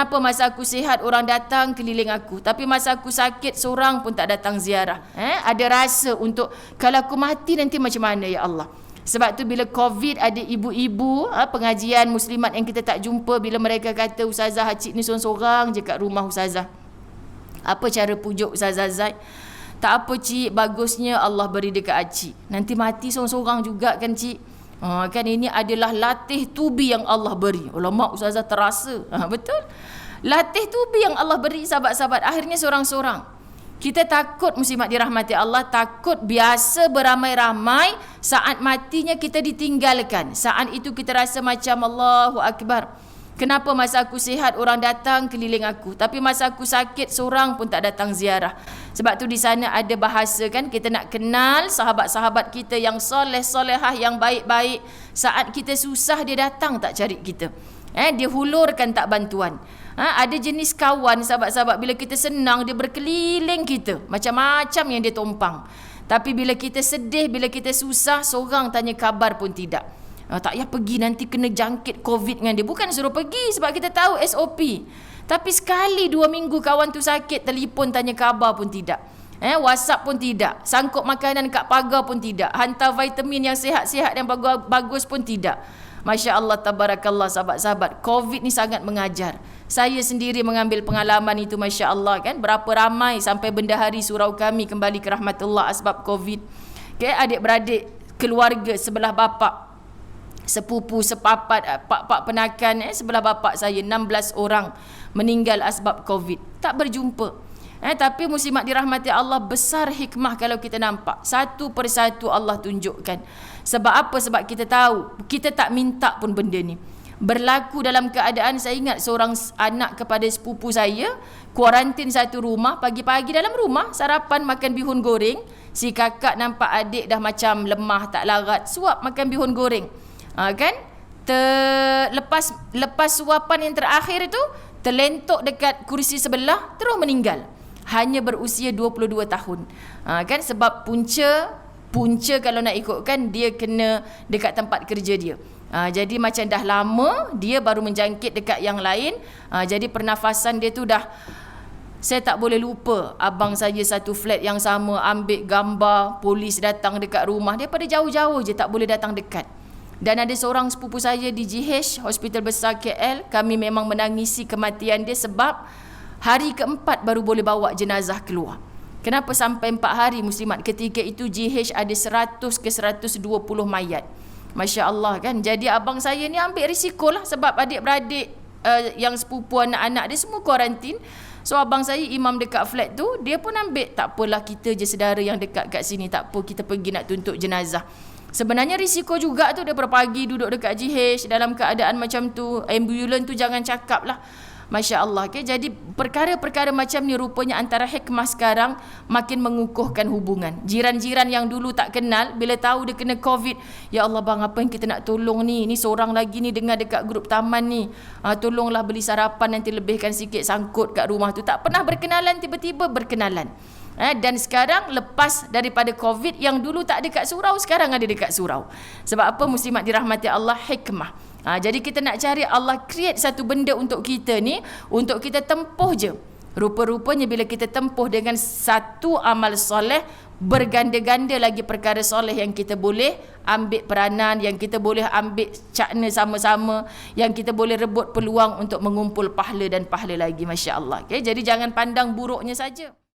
Kenapa masa aku sihat orang datang keliling aku, tapi masa aku sakit seorang pun tak datang ziarah. Ada rasa untuk kalau aku mati nanti macam mana ya Allah. Sebab tu bila COVID ada ibu-ibu pengajian muslimat yang kita tak jumpa, bila mereka kata Ustazah Hacik ni sorang-sorang je kat rumah Ustazah. Apa cara pujuk Ustazah Zaid? Tak apa cik, bagusnya Allah beri dekat Acik. Nanti mati sorang-sorang juga kan cik. Kan ini adalah latih tubi yang Allah beri. Ulama Ustazah terasa. Betul? Latih tubi yang Allah beri sahabat-sahabat. Akhirnya sorang-sorang. Kita takut muslimat dirahmati Allah, takut biasa beramai-ramai, saat matinya kita ditinggalkan. Saat itu kita rasa macam Allahu Akbar. Kenapa masa aku sihat orang datang keliling aku, tapi masa aku sakit seorang pun tak datang ziarah. Sebab tu di sana ada bahasa kan, kita nak kenal sahabat-sahabat kita yang soleh-solehah, yang baik-baik. Saat kita susah dia datang tak cari kita. Dia hulurkan tak bantuan. Ada jenis kawan sahabat-sahabat bila kita senang dia berkeliling kita, macam-macam yang dia tumpang. Tapi bila kita sedih, bila kita susah, seorang tanya khabar pun tidak. Tak payah pergi nanti kena jangkit COVID dengan dia. Bukan suruh pergi sebab kita tahu SOP. Tapi sekali 2 minggu kawan tu sakit, telefon tanya khabar pun tidak. WhatsApp pun tidak. Sangkut makanan kat pagar pun tidak. Hantar vitamin yang sihat-sihat dan bagus pun tidak. Masya Allah, tabarakallah sahabat-sahabat. COVID ni sangat mengajar. Saya sendiri mengambil pengalaman itu, Masya Allah kan. Berapa ramai sampai bendahari surau kami kembali ke rahmatullah sebab COVID. Okay, adik-beradik, keluarga sebelah bapa, sepupu, sepapat, pak-pak penakan sebelah bapa saya 16 orang meninggal asbab COVID. Tak berjumpa. Tapi muslimat dirahmati Allah, besar hikmah kalau kita nampak. Satu persatu Allah tunjukkan. Sebab apa? Sebab kita tahu, kita tak minta pun benda ni. Berlaku dalam keadaan, saya ingat seorang anak kepada sepupu saya, kuarantin satu rumah, pagi-pagi dalam rumah, sarapan makan bihun goreng. Si kakak nampak adik dah macam lemah, tak larat, suap makan bihun goreng. Kan? Lepas suapan yang terakhir itu, terlentuk dekat kursi sebelah, terus meninggal. Hanya berusia 22 tahun. Kan? Sebab punca kalau nak ikutkan, dia kena dekat tempat kerja dia. Jadi macam dah lama dia baru menjangkit dekat yang lain. Jadi pernafasan dia tu dah, saya tak boleh lupa. Abang saya satu flat yang sama, ambil gambar, polis datang dekat rumah, daripada jauh-jauh je, tak boleh datang dekat. Dan ada seorang sepupu saya di GH, Hospital Besar KL, kami memang menangisi kematian dia sebab hari keempat baru boleh bawa jenazah keluar. Kenapa sampai 4 hari muslimat? Ketika itu GH ada 100 ke 120 mayat. Masya Allah kan. Jadi abang saya ni ambil risiko lah, sebab adik-beradik yang sepupu, anak-anak dia semua kuarantin. So abang saya imam dekat flat tu, dia pun ambil, tak apalah kita je sedara yang dekat kat sini, tak apa kita pergi nak tuntut jenazah. Sebenarnya risiko juga tu, daripada pagi duduk dekat GH dalam keadaan macam tu, ambulans tu jangan cakap lah. Masya Allah. Okay? Jadi perkara-perkara macam ni rupanya antara hikmah sekarang makin mengukuhkan hubungan. Jiran-jiran yang dulu tak kenal, bila tahu dia kena COVID, ya Allah bang, apa yang kita nak tolong ni? Ni seorang lagi ni dengar dekat grup taman ni, tolonglah beli sarapan, nanti lebihkan sikit sangkut kat rumah tu. Tak pernah berkenalan, tiba-tiba berkenalan. Dan sekarang lepas daripada COVID, yang dulu tak ada kat surau, sekarang ada dekat surau. Sebab apa? Muslimat dirahmati Allah, hikmah. Jadi kita nak cari Allah create satu benda untuk kita ni, untuk kita tempuh je. Rupa-rupanya bila kita tempuh dengan satu amal soleh, berganda-ganda lagi perkara soleh yang kita boleh ambil peranan, yang kita boleh ambil cakna sama-sama, yang kita boleh rebut peluang untuk mengumpul pahala dan pahala lagi. Masya Allah. Okay? Jadi jangan pandang buruknya saja.